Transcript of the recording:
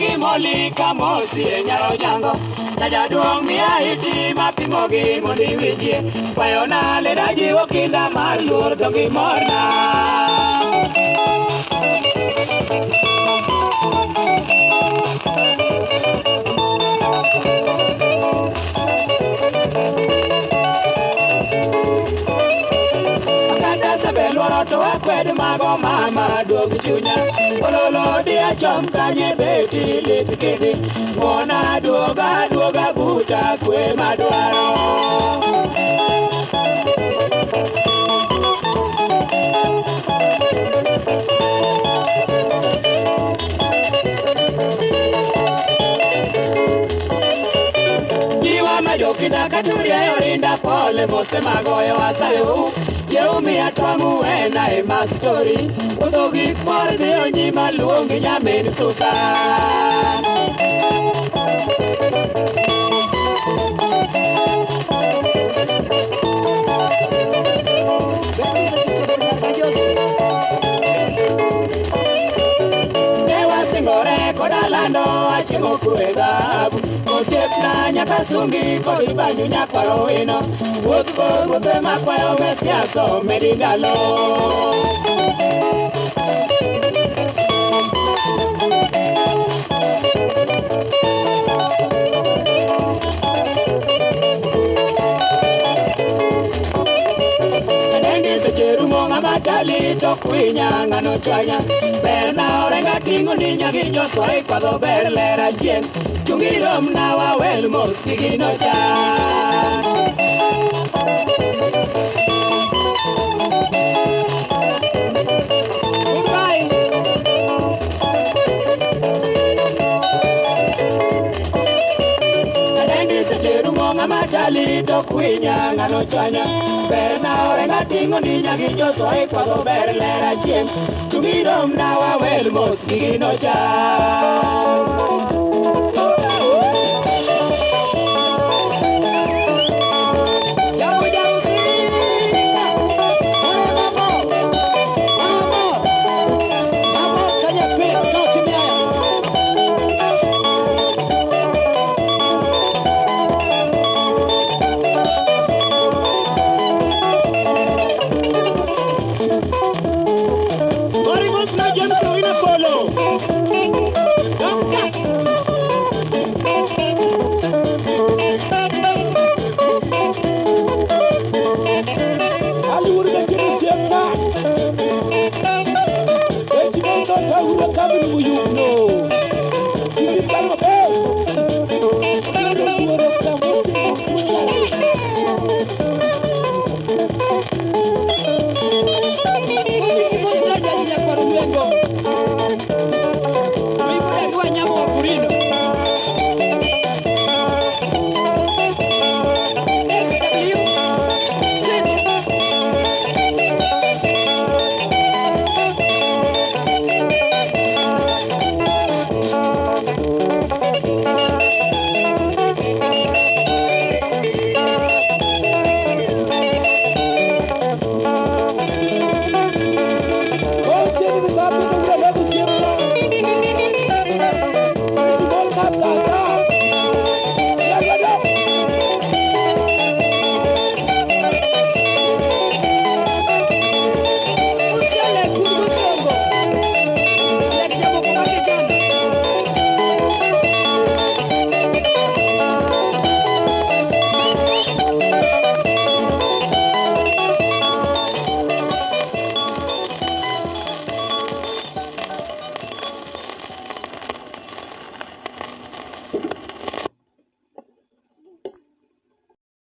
gi moli kamosi nyaro jango jaduong miya iti mapimogi mondi winjie wayona leda jiwo kinda mar luor to gi morna to akwed mago mama duog chunya ololo dia chom kanye beti lit kidi mona duoga buta kwe madwaro jiwa majokinda katuria yorinda pole mose magoyo asayo Yeumi atwangu ena e mastori Udo gik mor dhiyo nyima luongi nyamin Susan Dewa singore koda lando achingo kue dhabu Osiepna nyaka sungi kodi banyu nyakwaro wino Wuoth bor wuothe makwayo mesiaso medi ndalo Kadendi seche rumo ng'ama tali tok winya ng'ano chwanya Ber na orenga ting'o ninya gi joswai kwadho ber lera chien Chungi rom na wawel mos kigino chan Matali to kwinya ngano chanya ber na orenga tingo ninya gi josoi kwadho ber lera chien Tungirom na wawel mos gigino chan Stop.